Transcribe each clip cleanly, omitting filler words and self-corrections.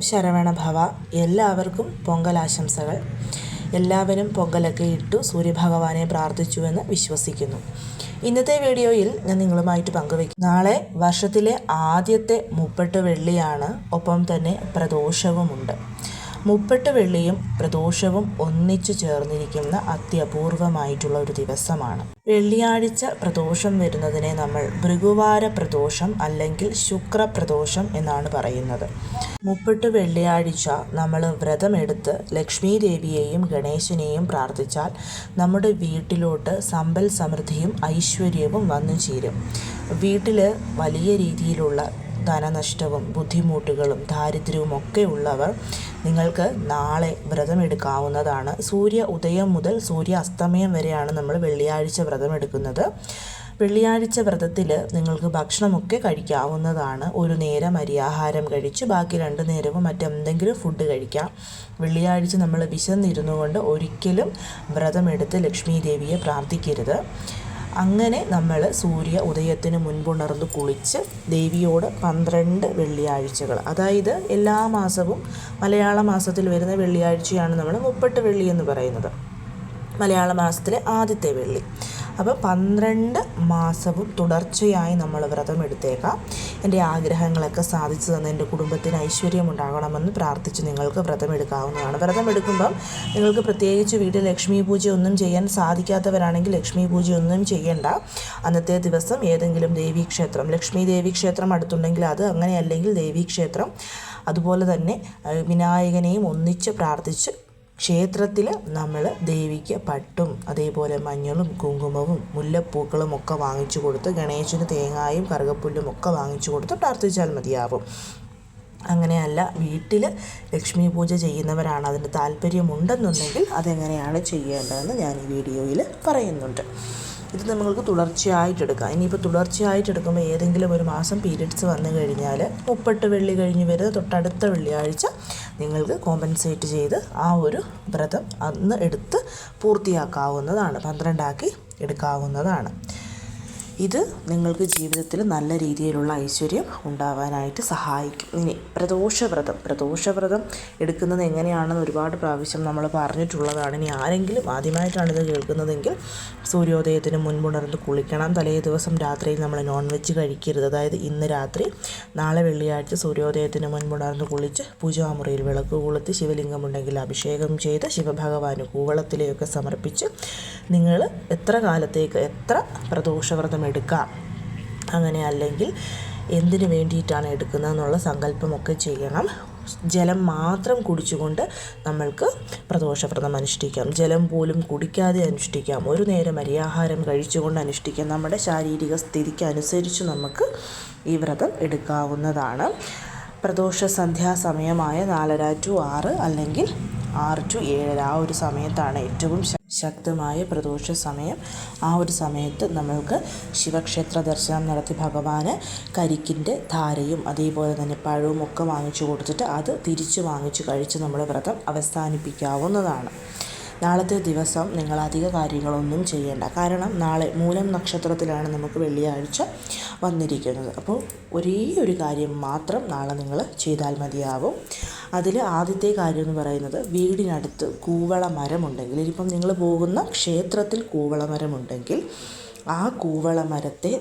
ശരവണ ഭവ. എല്ലാവർക്കും പൊങ്കലാശംസകൾ. എല്ലാവരും പൊങ്കലൊക്കെ ഇട്ടു സൂര്യഭഗവാനെ പ്രാർത്ഥിച്ചുവെന്ന് വിശ്വസിക്കുന്നു. ഇന്നത്തെ വീഡിയോയിൽ ഞാൻ നിങ്ങളുമായിട്ട് പങ്കുവയ്ക്കും. നാളെ വർഷത്തിലെ ആദ്യത്തെ മുപ്പട്ട് വെള്ളിയാണ്. ഒപ്പം തന്നെ പ്രദോഷവുമുണ്ട്. മുപ്പട്ട് വെള്ളിയും പ്രദോഷവും ഒന്നിച്ചു ചേർന്നിരിക്കുന്ന അത്യപൂർവമായിട്ടുള്ള ഒരു ദിവസമാണ്. വെള്ളിയാഴ്ച പ്രദോഷം വരുന്നതിനെ നമ്മൾ ഭൃഗുവാര പ്രദോഷം അല്ലെങ്കിൽ ശുക്രപ്രദോഷം എന്നാണ് പറയുന്നത്. മുപ്പട്ട് വെള്ളിയാഴ്ച നമ്മൾ വ്രതമെടുത്ത് ലക്ഷ്മി ദേവിയെയും ഗണേശനെയും പ്രാർത്ഥിച്ചാൽ നമ്മുടെ വീട്ടിലോട്ട് സമ്പൽ സമൃദ്ധിയും ഐശ്വര്യവും വന്നു ചേരും. വീട്ടിൽ വലിയ രീതിയിലുള്ള ധനനഷ്ടവും ബുദ്ധിമുട്ടുകളും ദാരിദ്ര്യവും ഒക്കെ ഉള്ളവർ നിങ്ങൾക്ക് നാളെ വ്രതമെടുക്കാവുന്നതാണ്. സൂര്യ ഉദയം മുതൽ സൂര്യ അസ്തമയം വരെയാണ് നമ്മൾ വെള്ളിയാഴ്ച വ്രതമെടുക്കുന്നത്. വെള്ളിയാഴ്ച വ്രതത്തിൽ നിങ്ങൾക്ക് ഭക്ഷണമൊക്കെ കഴിക്കാവുന്നതാണ്. ഒരു നേരം അരിയാഹാരം കഴിച്ച് ബാക്കി 2 നേരവും മറ്റെന്തെങ്കിലും ഫുഡ് കഴിക്കാം. വെള്ളിയാഴ്ച നമ്മൾ വിശന്നിരുന്നു കൊണ്ട് ഒരിക്കലും വ്രതമെടുത്ത് ലക്ഷ്മി ദേവിയെ പ്രാർത്ഥിക്കരുത്. അങ്ങനെ നമ്മൾ സൂര്യ ഉദയത്തിന് മുൻപുണർന്ന് കുളിച്ച് ദേവിയോട് 12 വെള്ളിയാഴ്ചകൾ, അതായത് എല്ലാ മാസവും മലയാള മാസത്തിൽ വരുന്ന വെള്ളിയാഴ്ചയാണ് നമ്മൾ മുപ്പട്ട് വെള്ളി എന്ന് പറയുന്നത്, മലയാള മാസത്തിലെ ആദ്യത്തെ വെള്ളി. അപ്പോൾ 12 മാസവും തുടർച്ചയായി നമ്മൾ വ്രതം എടുത്തേക്കാം. എൻ്റെ ആഗ്രഹങ്ങളൊക്കെ സാധിച്ചു തന്ന എൻ്റെ കുടുംബത്തിന് ഐശ്വര്യമുണ്ടാകണമെന്ന് പ്രാർത്ഥിച്ച് നിങ്ങൾക്ക് വ്രതം എടുക്കാവുന്നതാണ്. വ്രതം എടുക്കുമ്പം നിങ്ങൾക്ക് പ്രത്യേകിച്ച് വീട്ടിൽ ലക്ഷ്മി പൂജ ഒന്നും ചെയ്യാൻ സാധിക്കാത്തവരാണെങ്കിൽ ലക്ഷ്മി പൂജ ഒന്നും ചെയ്യേണ്ട. അന്നത്തെ ദിവസം ഏതെങ്കിലും ദേവീക്ഷേത്രം, ലക്ഷ്മി ദേവീക്ഷേത്രം അടുത്തുണ്ടെങ്കിൽ അത്, അങ്ങനെ അല്ലെങ്കിൽ ദേവീക്ഷേത്രം, അതുപോലെ തന്നെ വിനായകനെയും ഒന്നിച്ച് പ്രാർത്ഥിച്ച് ക്ഷേത്രത്തിൽ നമ്മൾ ദേവിക്ക് പട്ടും അതേപോലെ മഞ്ഞളും കുങ്കുമവും മുല്ലപ്പൂക്കളും ഒക്കെ വാങ്ങിച്ചു കൊടുത്ത് ഗണേശന് തേങ്ങായും കറുകപ്പുല്ലും ഒക്കെ വാങ്ങിച്ചു കൊടുത്ത് പ്രാർത്ഥിച്ചാൽ മതിയാവും. അങ്ങനെയല്ല, വീട്ടിൽ ലക്ഷ്മി പൂജ ചെയ്യുന്നവരാണ്, അതിന് താല്പര്യമുണ്ടെന്നുണ്ടെങ്കിൽ അതെങ്ങനെയാണ് ചെയ്യേണ്ടതെന്ന് ഞാൻ ഈ വീഡിയോയിൽ പറയുന്നുണ്ട്. ഇത് നിങ്ങൾക്ക് തുടർച്ചയായിട്ടെടുക്കാം. ഇനിയിപ്പോൾ തുടർച്ചയായിട്ടെടുക്കുമ്പോൾ ഏതെങ്കിലും ഒരു മാസം പീരിയഡ്സ് വന്നു കഴിഞ്ഞാൽ മുപ്പട്ട് വെള്ളി കഴിഞ്ഞ് വരുന്ന തൊട്ടടുത്ത വെള്ളിയാഴ്ച നിങ്ങൾക്ക് കോമ്പൻസേറ്റ് ചെയ്ത് ആ ഒരു വ്രതം അന്ന് എടുത്ത് പൂർത്തിയാക്കാവുന്നതാണ്, 12 ആക്കി എടുക്കാവുന്നതാണ്. ഇത് നിങ്ങൾക്ക് ജീവിതത്തിൽ നല്ല രീതിയിലുള്ള ഐശ്വര്യം ഉണ്ടാവാനായിട്ട് സഹായിക്കും. ഇനി പ്രദോഷവ്രതം എടുക്കുന്നത് എങ്ങനെയാണെന്ന് ഒരുപാട് പ്രാവശ്യം നമ്മൾ പറഞ്ഞിട്ടുള്ളതാണ്. ഇനി ആരെങ്കിലും ആദ്യമായിട്ടാണിത് കേൾക്കുന്നതെങ്കിൽ സൂര്യോദയത്തിന് മുൻപുണർന്ന് കുളിക്കണം. തലേ ദിവസം രാത്രിയിൽ നമ്മൾ നോൺ വെജ് കഴിക്കരുത്. അതായത് ഇന്ന് രാത്രി, നാളെ വെള്ളിയാഴ്ച സൂര്യോദയത്തിന് മുൻപുണർന്ന് കുളിച്ച് പൂജാമുറിയിൽ വിളക്ക് കൊളുത്തി ശിവലിംഗമുണ്ടെങ്കിൽ അഭിഷേകം ചെയ്ത് ശിവഭഗവാന് കൂവളത്തിലെയൊക്കെ സമർപ്പിച്ച് നിങ്ങൾ എത്ര കാലത്തേക്ക് എത്ര പ്രദോഷവ്രതം എടുക്കാം, അങ്ങനെ അല്ലെങ്കിൽ എന്തിനു വേണ്ടിയിട്ടാണ് എടുക്കുന്നതെന്നുള്ള സങ്കല്പമൊക്കെ ചെയ്യണം. ജലം മാത്രം കുടിച്ചുകൊണ്ട് നമ്മൾക്ക് പ്രദോഷവ്രതം അനുഷ്ഠിക്കാം. ജലം പോലും കുടിക്കാതെ അനുഷ്ഠിക്കാം. ഒരു നേരം അരിയാഹാരം കഴിച്ചുകൊണ്ട് അനുഷ്ഠിക്കാം. നമ്മുടെ ശാരീരിക സ്ഥിതിക്ക് അനുസരിച്ച് നമുക്ക് ഈ വ്രതം എടുക്കാവുന്നതാണ്. പ്രദോഷ സന്ധ്യാസമയമായ 4:30 to 6 അല്ലെങ്കിൽ 6 to 7 ആ ഒരു സമയത്താണ് ഏറ്റവും ശക്തമായ പ്രദോഷ സമയം. ആ ഒരു സമയത്ത് നമ്മൾക്ക് ശിവക്ഷേത്ര ദർശനം നടത്തി ഭഗവാന് കരിക്കിൻ്റെ ധാരയും അതേപോലെ തന്നെ പഴവും ഒക്കെ വാങ്ങിച്ചു കൊടുത്തിട്ട് അത് തിരിച്ച് വാങ്ങിച്ച് കഴിച്ച് നമ്മൾ വ്രതം അവസാനിപ്പിക്കാവുന്നതാണ്. നാളത്തെ ദിവസം നിങ്ങൾ അധിക കാര്യങ്ങളൊന്നും ചെയ്യേണ്ട. കാരണം നാളെ മൂലം നക്ഷത്രത്തിലാണ് നമുക്ക് വെള്ളിയാഴ്ച വന്നിരിക്കുന്നത്. അപ്പോൾ ഒരേ ഒരു കാര്യം മാത്രം നാളെ നിങ്ങൾ ചെയ്താൽ മതിയാവും. അതിൽ ആദ്യത്തെ കാര്യം എന്ന് പറയുന്നത്, വീടിനടുത്ത് കൂവള മരമുണ്ടെങ്കിൽ, ഇനിയിപ്പം നിങ്ങൾ പോകുന്ന ക്ഷേത്രത്തിൽ കൂവള മരമുണ്ടെങ്കിൽ ആ കൂവള മരത്തെ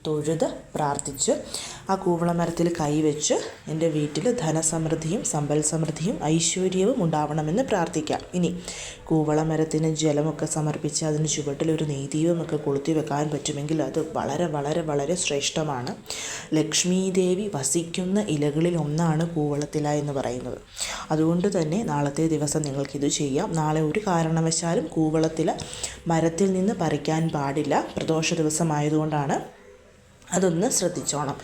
തൊഴുത് പ്രാർത്ഥിച്ച് ആ കൂവളമരത്തിൽ കൈവച്ച് എൻ്റെ വീട്ടിൽ ധനസമൃദ്ധിയും സമ്പൽ സമൃദ്ധിയും ഐശ്വര്യവും ഉണ്ടാവണമെന്ന് പ്രാർത്ഥിക്കാം. ഇനി കൂവളമരത്തിന് ജലമൊക്കെ സമർപ്പിച്ച് അതിന് ചുവട്ടിലൊരു നെയ്ദീപമൊക്കെ കൊളുത്തി വെക്കാൻ പറ്റുമെങ്കിൽ അത് വളരെ വളരെ വളരെ ശ്രേഷ്ഠമാണ്. ലക്ഷ്മീ ദേവി വസിക്കുന്ന ഇലകളിൽ ഒന്നാണ് കൂവളത്തില എന്ന് പറയുന്നത്. അതുകൊണ്ട് തന്നെ നാളത്തെ ദിവസം നിങ്ങൾക്കിത് ചെയ്യാം. നാളെ ഒരു കാരണവശാലും കൂവളത്തില മരത്തിൽ നിന്ന് പറിക്കാൻ പാടില്ല. പ്രദോഷ ദിവസമായതുകൊണ്ടാണ്. അതൊന്ന് ശ്രദ്ധിച്ചോണം.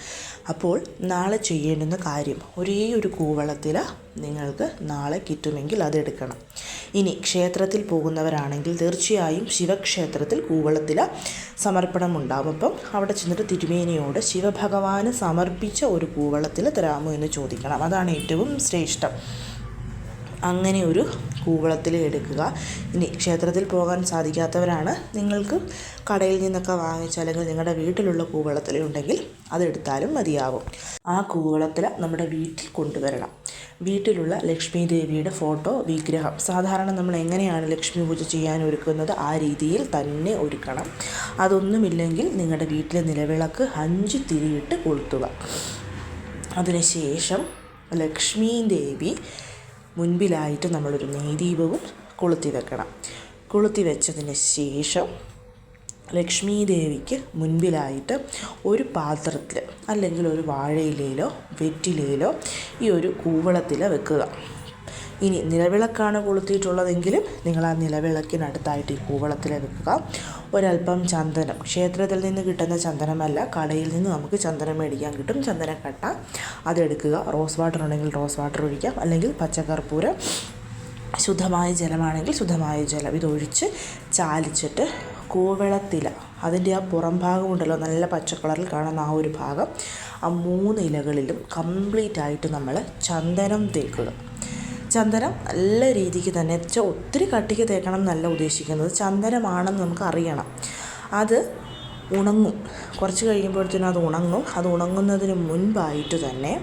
അപ്പോൾ നാളെ ചെയ്യേണ്ടുന്ന കാര്യം, ഒരേ ഒരു കൂവളത്തില നിങ്ങൾക്ക് നാളെ കിട്ടുമെങ്കിൽ അതെടുക്കണം. ഇനി ക്ഷേത്രത്തിൽ പോകുന്നവരാണെങ്കിൽ തീർച്ചയായും ശിവക്ഷേത്രത്തിൽ കൂവളത്തില സമർപ്പണം ഉണ്ടാകും. അപ്പം അവിടെ ചെന്നിട്ട് തിരുമേനിയോട് ശിവഭഗവാന് സമർപ്പിച്ച ഒരു കൂവളത്തില തരാമോ എന്ന് ചോദിക്കണം. അതാണ് ഏറ്റവും ശ്രേഷ്ഠം. അങ്ങനെ ഒരു കൂവളത്തിൽ എടുക്കുക. ഇനി ക്ഷേത്രത്തിൽ പോകാൻ സാധിക്കാത്തവരാണ്, നിങ്ങൾക്ക് കടയിൽ നിന്നൊക്കെ വാങ്ങിച്ച അല്ലെങ്കിൽ നിങ്ങളുടെ വീട്ടിലുള്ള കൂവളത്തിൽ ഉണ്ടെങ്കിൽ അതെടുത്താലും മതിയാവും. ആ കൂവളത്തിൽ നമ്മുടെ വീട്ടിൽ കൊണ്ടുവരണം. വീട്ടിലുള്ള ലക്ഷ്മി ദേവിയുടെ ഫോട്ടോ, വിഗ്രഹം, സാധാരണ നമ്മൾ എങ്ങനെയാണ് ലക്ഷ്മി പൂജ ചെയ്യാൻ ഒരുക്കുന്നത് ആ രീതിയിൽ തന്നെ ഒരുക്കണം. അതൊന്നുമില്ലെങ്കിൽ നിങ്ങളുടെ വീട്ടിലെ നിലവിളക്ക് 5 തിരിയിട്ട് കൊളുത്തുക. അതിനുശേഷം ലക്ഷ്മി ദേവി മുൻപിലായിട്ട് നമ്മളൊരു നെയ്ദീപവും കൊളുത്തി വെക്കണം. കൊളുത്തി വെച്ചതിന് ശേഷം ലക്ഷ്മി ദേവിക്ക് മുൻപിലായിട്ട് ഒരു പാത്രത്തിൽ അല്ലെങ്കിൽ ഒരു വാഴയിലയിലോ വെറ്റിലയിലോ ഈ ഒരു കൂവളത്തിൽ വെക്കുക. ഇനി നിലവിളക്കാണ് കൊളുത്തിയിട്ടുള്ളതെങ്കിലും നിങ്ങൾ ആ നിലവിളക്കിനടുത്തായിട്ട് ഈ കൂവളത്തിൽ വെക്കുക. ഒരല്പം ചന്ദനം, ക്ഷേത്രത്തിൽ നിന്ന് കിട്ടുന്ന ചന്ദനമല്ല, കടയിൽ നിന്ന് നമുക്ക് ചന്ദനം മേടിക്കാൻ കിട്ടും, ചന്ദനക്കട്ട, അതെടുക്കുക. റോസ് വാട്ടർ ഉണ്ടെങ്കിൽ റോസ് വാട്ടർ ഒഴിക്കാം, അല്ലെങ്കിൽ പച്ചക്കർപ്പൂരം, ശുദ്ധമായ ജലമാണെങ്കിൽ ശുദ്ധമായ ജലം, ഇതൊഴിച്ച് ചാലിച്ചിട്ട് കൂവളത്തില, അതിൻ്റെ ആ പുറം ഭാഗമുണ്ടല്ലോ നല്ല പച്ചക്കളറിൽ കാണുന്ന ആ ഒരു ഭാഗം, ആ 3 ഇലകളിലും കംപ്ലീറ്റ് ആയിട്ട് നമ്മൾ ചന്ദനം തേക്കുക. ചന്ദനം നല്ല രീതിക്ക് തന്നെ, ഒത്തിരി കട്ടിക്ക് തേക്കണം എന്നല്ല ഉദ്ദേശിക്കുന്നത്, ചന്ദനമാണെന്ന് നമുക്ക് അറിയണം. അത് ഉണങ്ങും, കുറച്ച് കഴിയുമ്പോഴത്തേനും അത് ഉണങ്ങും. അത് ഉണങ്ങുന്നതിന് മുൻപായിട്ട് തന്നെ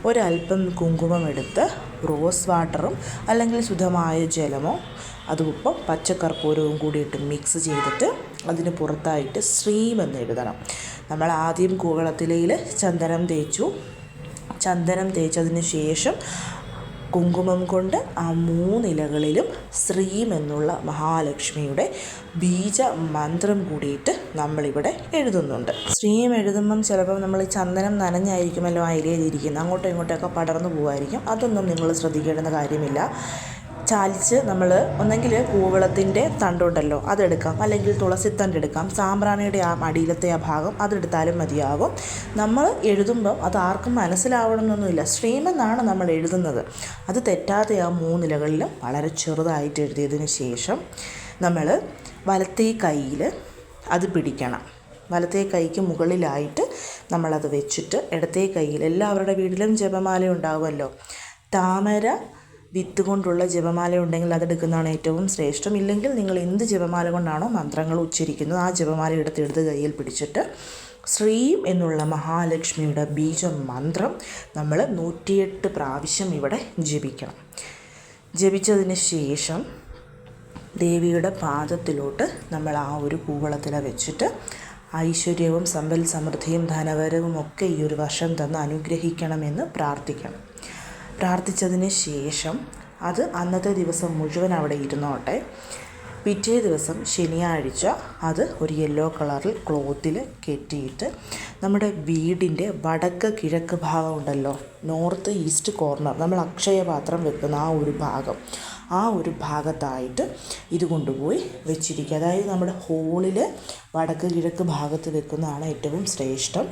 ഒരല്പം കുങ്കുമം എടുത്ത് റോസ് വാട്ടറും അല്ലെങ്കിൽ ശുദ്ധമായ ജലമോ അതും പച്ചക്കർപ്പൂരവും കൂടിയിട്ട് മിക്സ് ചെയ്തിട്ട് അതിന് പുറത്തായിട്ട് ശ്രീം എന്ന് എഴുതണം. നമ്മൾ ആദ്യം കൂവളത്തിലയിൽ ചന്ദനം തേച്ചു. ചന്ദനം തേച്ചതിന് ശേഷം കുങ്കുമം കൊണ്ട് ആ 3 ഇലകളിലും ശ്രീം എന്നുള്ള മഹാലക്ഷ്മിയുടെ ബീജ മന്ത്രം കൂടിയിട്ട് നമ്മളിവിടെ എഴുതുന്നുണ്ട്. ശ്രീം എഴുതുമ്പം ചിലപ്പം നമ്മൾ ചന്ദനം നനഞ്ഞായിരിക്കുമല്ലോ ആ ഇലയിലിരിക്കുന്നത്, അങ്ങോട്ടും ഇങ്ങോട്ടൊക്കെ പടർന്നു പോകുമായിരിക്കും. അതൊന്നും നിങ്ങൾ ശ്രദ്ധിക്കേണ്ടുന്ന കാര്യമില്ല. ചാലിച്ച് നമ്മൾ ഒന്നെങ്കിൽ കൂവളത്തിൻ്റെ തണ്ടുണ്ടല്ലോ അതെടുക്കാം, അല്ലെങ്കിൽ തുളസിത്തണ്ട് എടുക്കാം, സാമ്പ്രാണിയുടെ ആ അടിയിലത്തെ ആ ഭാഗം അതെടുത്താലും മതിയാകും. നമ്മൾ എഴുതുമ്പം അത് ആർക്കും മനസ്സിലാവണമെന്നൊന്നുമില്ല, ശ്രീമെന്നാണ് നമ്മൾ എഴുതുന്നത്. അത് തെറ്റാതെ ആ 3 ഇലകളിലും വളരെ ചെറുതായിട്ട് എഴുതിയതിന് ശേഷം നമ്മൾ വലത്തേ കൈയിൽ അത് പിടിക്കണം. വലത്തേ കൈക്ക് മുകളിലായിട്ട് നമ്മളത് വെച്ചിട്ട് ഇടത്തേ കൈയിൽ, എല്ലാവരുടെ വീട്ടിലും ജപമാല ഉണ്ടാവുമല്ലോ, താമര വിത്ത് കൊണ്ടുള്ള ജപമാല ഉണ്ടെങ്കിൽ അതെടുക്കുന്നതാണ് ഏറ്റവും ശ്രേഷ്ഠം. ഇല്ലെങ്കിൽ നിങ്ങൾ എന്ത് ജപമാല കൊണ്ടാണോ മന്ത്രങ്ങൾ ഉച്ചരിക്കുന്നത് ആ ജപമാല എടുത്ത് കയ്യിൽ പിടിച്ചിട്ട് ശ്രീം എന്നുള്ള മഹാലക്ഷ്മിയുടെ ബീജമന്ത്രം നമ്മൾ 108 പ്രാവശ്യം ഇവിടെ ജപിക്കണം. ജപിച്ചതിന് ശേഷം ദേവിയുടെ പാദത്തിലോട്ട് നമ്മൾ ആ ഒരു കൂവളത്തില വെച്ചിട്ട് ഐശ്വര്യവും സമ്പൽ സമൃദ്ധിയും ധനവരവും ഒക്കെ ഈ ഒരു വർഷം തന്ന് അനുഗ്രഹിക്കണമെന്ന് പ്രാർത്ഥിക്കണം. പ്രാർത്ഥിച്ചതിന് ശേഷം അത് അന്നത്തെ ദിവസം മുഴുവൻ അവിടെ ഇരുന്നോട്ടെ. പിറ്റേ ദിവസം ശനിയാഴ്ച അത് ഒരു യെല്ലോ കളറിൽ ക്ലോത്തിൽ കെട്ടിയിട്ട് നമ്മുടെ വീടിൻ്റെ വടക്ക് കിഴക്ക് ഭാഗം ഉണ്ടല്ലോ, നോർത്ത് ഈസ്റ്റ് കോർണർ, നമ്മൾ അക്ഷയപാത്രം വെക്കുന്ന ആ ഒരു ഭാഗം, ആ ഒരു ഭാഗത്തായിട്ട് ഇത് കൊണ്ടുപോയി വെച്ചിരിക്കുക. അതായത് നമ്മുടെ ഹോളിൽ വടക്ക് കിഴക്ക് ഭാഗത്ത് വെക്കുന്നതാണ് ഏറ്റവും ശ്രേഷ്ഠം.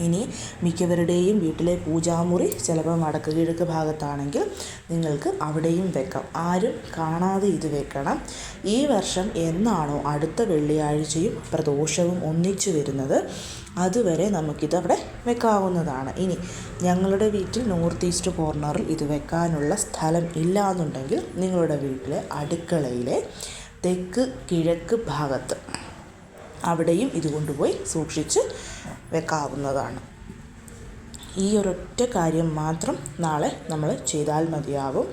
ഇനി മിക്കവരുടെയും വീട്ടിലെ പൂജാമുറി ചിലപ്പോൾ വടക്ക് കിഴക്ക് ഭാഗത്താണെങ്കിൽ നിങ്ങൾക്ക് അവിടെയും വെക്കാം. ആരും കാണാതെ ഇത് വെക്കണം. ഈ വർഷം എന്നാണോ അടുത്ത വെള്ളിയാഴ്ചയും പ്രദോഷവും ഒന്നിച്ചു വരുന്നത് അതുവരെ നമുക്കിതവിടെ വെക്കാവുന്നതാണ്. ഇനി ഞങ്ങളുടെ വീട്ടിൽ നോർത്ത് ഈസ്റ്റ് കോർണറിൽ ഇത് വെക്കാനുള്ള സ്ഥലം ഇല്ല എന്നുണ്ടെങ്കിൽ നിങ്ങളുടെ വീട്ടിലെ അടുക്കളയിലെ തെക്ക് കിഴക്ക് ഭാഗത്ത് അവിടെയും ഇത് കൊണ്ടുപോയി സൂക്ഷിച്ച് വെക്കാവുന്നതാണ്. ഈ ഒരൊറ്റ കാര്യം മാത്രം നാളെ നമ്മൾ ചെയ്താൽ മതിയാകും.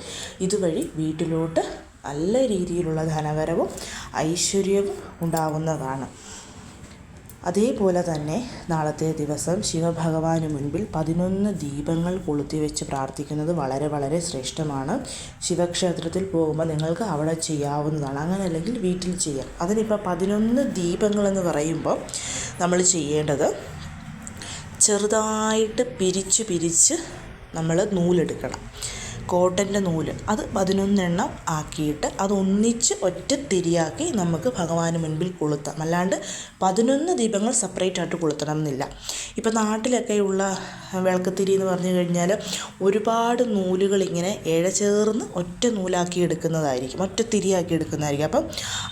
ഇതുവഴി വീട്ടിലോട്ട് നല്ല രീതിയിലുള്ള ധനവരവും ഐശ്വര്യവും ഉണ്ടാവുന്നതാണ്. അതേപോലെ തന്നെ നാളത്തെ ദിവസം ശിവഭഗവാന് മുൻപിൽ 11 ദീപങ്ങൾ കൊളുത്തി വെച്ച് പ്രാർത്ഥിക്കുന്നത് വളരെ വളരെ ശ്രേഷ്ഠമാണ്. ശിവക്ഷേത്രത്തിൽ പോകുമ്പോൾ നിങ്ങൾക്ക് അവിടെ ചെയ്യാവുന്നതാണ്, അങ്ങനെ അല്ലെങ്കിൽ വീട്ടിൽ ചെയ്യാം. അതിനിപ്പോൾ 11 ദീപങ്ങളെന്ന് പറയുമ്പോൾ നമ്മൾ ചെയ്യേണ്ടത് ചെറുതായിട്ട് പിരിച്ച് നമ്മൾ നൂലെടുക്കണം. കോട്ടൻ്റെ നൂല് അത് 11 എണ്ണം ആക്കിയിട്ട് അതൊന്നിച്ച് ഒറ്റ തിരിയാക്കി നമുക്ക് ഭഗവാന് മുൻപിൽ കൊളുത്താം. അല്ലാണ്ട് 11 ദീപങ്ങൾ സെപ്പറേറ്റ് ആയിട്ട് കൊളുത്തണം എന്നില്ല. ഇപ്പം നാട്ടിലൊക്കെയുള്ള വിളക്കത്തിരി എന്ന് പറഞ്ഞു കഴിഞ്ഞാൽ ഒരുപാട് നൂലുകൾ ഇങ്ങനെ ഇഴചേർന്ന് ഒറ്റ നൂലാക്കി എടുക്കുന്നതായിരിക്കും, ഒറ്റ തിരിയാക്കി എടുക്കുന്നതായിരിക്കും. അപ്പം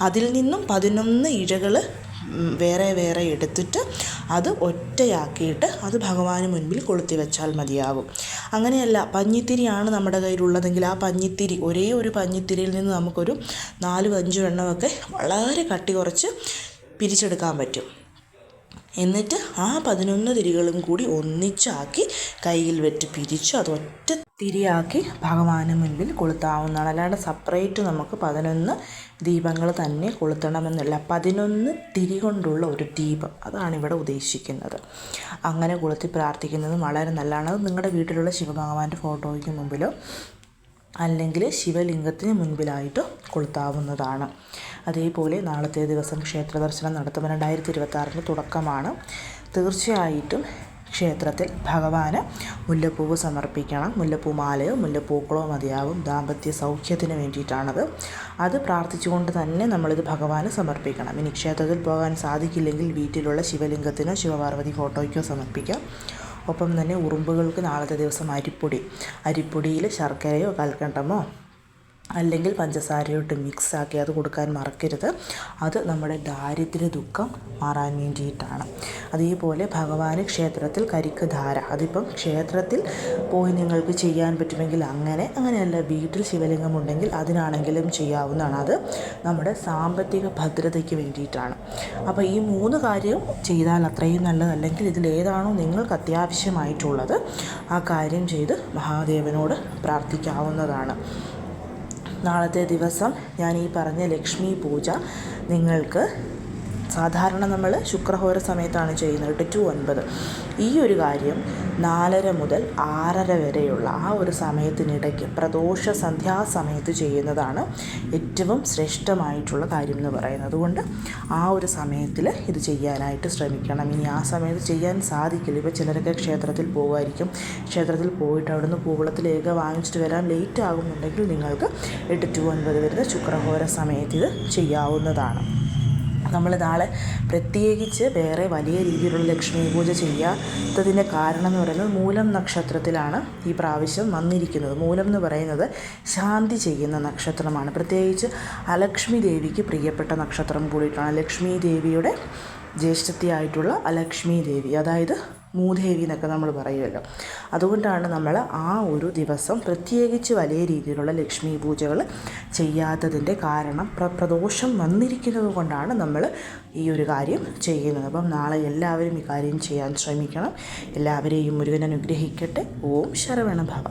അതിൽ നിന്നും 11 ഇഴകൾ വേറെ വേറെ എടുത്തിട്ട് അത് ഒറ്റയാക്കിയിട്ട് അത് ഭഗവാന് മുൻപിൽ കൊളുത്തി വെച്ചാൽ മതിയാകും. അങ്ങനെയല്ല, പഞ്ഞിത്തിരിയാണ് നമ്മുടെ കയ്യിലുള്ളതെങ്കിൽ ആ പഞ്ഞിത്തിരി, ഒരേ ഒരു പഞ്ഞിത്തിരിയിൽ നിന്ന് നമുക്കൊരു 4-5 എണ്ണമൊക്കെ വളരെ കട്ടി കുറച്ച് പിരിച്ചെടുക്കാൻ പറ്റും. എന്നിട്ട് ആ 11 തിരികളും കൂടി ഒന്നിച്ചാക്കി കയ്യിൽ വെച്ച് പിരിച്ച് അത് ഒറ്റ തിരിയാക്കി ഭഗവാന് മുൻപിൽ കൊളുത്താവുന്നതാണ്. അല്ലാണ്ട് സെപ്പറേറ്റ് നമുക്ക് 11 ദീപങ്ങൾ തന്നെ കൊളുത്തണമെന്നില്ല. 11 തിരി കൊണ്ടുള്ള ഒരു ദീപം, അതാണ് ഇവിടെ ഉദ്ദേശിക്കുന്നത്. അങ്ങനെ കൊളുത്തി പ്രാർത്ഥിക്കുന്നത് വളരെ നല്ലതാണ്. അത് നിങ്ങളുടെ വീട്ടിലുള്ള ശിവഭഗവാന്റെ ഫോട്ടോയ്ക്ക് മുമ്പിലോ അല്ലെങ്കിൽ ശിവലിംഗത്തിന് മുൻപിലായിട്ട് കൊളുത്താവുന്നതാണ്. അതേപോലെ നാളത്തെ ദിവസം ക്ഷേത്ര ദർശനം നടത്തുമ്പോൾ 2026 തുടക്കമാണ്. തീർച്ചയായിട്ടും ക്ഷേത്രത്തിൽ ഭഗവാന് മുല്ലപ്പൂവ് സമർപ്പിക്കണം. മുല്ലപ്പൂ മാലയോ മുല്ലപ്പൂക്കളോ മതിയാവും. ദാമ്പത്യ സൗഖ്യത്തിന് വേണ്ടിയിട്ടാണത്. അത് പ്രാർത്ഥിച്ചുകൊണ്ട് തന്നെ നമ്മളിത് ഭഗവാന് സമർപ്പിക്കണം. ഇനി ക്ഷേത്രത്തിൽ പോകാൻ സാധിക്കില്ലെങ്കിൽ വീട്ടിലുള്ള ശിവലിംഗത്തിനോ ശിവപാർവതി ഫോട്ടോയ്ക്കോ സമർപ്പിക്കാം. ഒപ്പം തന്നെ ഉറുമ്പുകൾക്ക് നാളത്തെ ദിവസം അരിപ്പൊടിയിൽ ശർക്കരയോ കൽക്കണ്ടമോ അല്ലെങ്കിൽ പഞ്ചസാരയോ ഇട്ട് മിക്സാക്കി അത് കൊടുക്കാൻ മറക്കരുത്. അത് നമ്മുടെ ദാരിദ്ര്യ ദുഃഖം മാറാൻ വേണ്ടിയിട്ടാണ്. അതേപോലെ ഭഗവാന് ക്ഷേത്രത്തിൽ കരിക്ക് ധാര, അതിപ്പം ക്ഷേത്രത്തിൽ പോയി നിങ്ങൾക്ക് ചെയ്യാൻ പറ്റുമെങ്കിൽ അങ്ങനെയല്ല, വീട്ടിൽ ശിവലിംഗം ഉണ്ടെങ്കിൽ അതിനാണെങ്കിലും ചെയ്യാവുന്നതാണ്. അത് നമ്മുടെ സാമ്പത്തിക ഭദ്രതയ്ക്ക് വേണ്ടിയിട്ടാണ്. അപ്പോൾ ഈ 3 കാര്യം ചെയ്താൽ അത്രയും നല്ലത്. അല്ലെങ്കിൽ ഇതിലേതാണോ നിങ്ങൾക്ക് അത്യാവശ്യമായിട്ടുള്ളത് ആ കാര്യം ചെയ്ത് മഹാദേവനോട് പ്രാർത്ഥിക്കാവുന്നതാണ്. നാളത്തെ ദിവസം ഞാൻ ഈ പറഞ്ഞ ലക്ഷ്മി പൂജ നിങ്ങൾക്ക് സാധാരണ നമ്മൾ ശുക്രഹോര സമയത്താണ് ചെയ്യുന്നത്, 8 to 9. ഈ ഒരു കാര്യം 4:30 മുതൽ 6:30 വരെയുള്ള ആ ഒരു സമയത്തിനിടയ്ക്ക് പ്രദോഷ സന്ധ്യാസമയത്ത് ചെയ്യുന്നതാണ് ഏറ്റവും ശ്രേഷ്ഠമായിട്ടുള്ള കാര്യം എന്ന് പറയുന്നത്. അതുകൊണ്ട് ആ ഒരു സമയത്തിൽ ഇത് ചെയ്യാനായിട്ട് ശ്രമിക്കണം. ഇനി ആ സമയത്ത് ചെയ്യാൻ സാധിക്കില്ല. ഇപ്പോൾ ചിലരൊക്കെ ക്ഷേത്രത്തിൽ പോകുമായിരിക്കും. ക്ഷേത്രത്തിൽ പോയിട്ട് അവിടുന്ന് പൂവളത്തിലേക്ക് വാങ്ങിച്ചിട്ട് വരാൻ ലേറ്റ് ആകുന്നുണ്ടെങ്കിൽ നിങ്ങൾക്ക് 8 to 9 വരുന്ന ശുക്രഹോര സമയത്ത് ഇത് ചെയ്യാവുന്നതാണ്. നമ്മൾ നാളെ പ്രത്യേകിച്ച് വേറെ വലിയ രീതിയിലുള്ള ലക്ഷ്മി പൂജ ചെയ്യാത്തതിൻ്റെ കാരണം എന്ന് പറയുന്നത് മൂലം നക്ഷത്രത്തിലാണ് ഈ പ്രാവശ്യം വന്നിരിക്കുന്നത്. മൂലം എന്ന് പറയുന്നത് ശാന്തി ചെയ്യുന്ന നക്ഷത്രമാണ്. പ്രത്യേകിച്ച് അലക്ഷ്മി ദേവിക്ക് പ്രിയപ്പെട്ട നക്ഷത്രം കൂടിയിട്ടാണ്. ലക്ഷ്മി ദേവിയുടെ ജ്യേഷ്ഠത്തിയായിട്ടുള്ള അലക്ഷ്മി ദേവി, അതായത് മൂദേവി എന്നൊക്കെ നമ്മൾ പറയുമല്ലോ. അതുകൊണ്ടാണ് നമ്മൾ ആ ഒരു ദിവസം പ്രത്യേകിച്ച് വലിയ രീതിയിലുള്ള ലക്ഷ്മി പൂജകൾ ചെയ്യാത്തതിൻ്റെ കാരണം. പ്രദോഷം വന്നിരിക്കുന്നത് കൊണ്ടാണ് നമ്മൾ ഈ ഒരു കാര്യം ചെയ്യുന്നത്. അപ്പം നാളെ എല്ലാവരും ഈ കാര്യം ചെയ്യാൻ ശ്രമിക്കണം. എല്ലാവരെയും മുരുകൻ അനുഗ്രഹിക്കട്ടെ. ഓം ശരവണ ഭവ.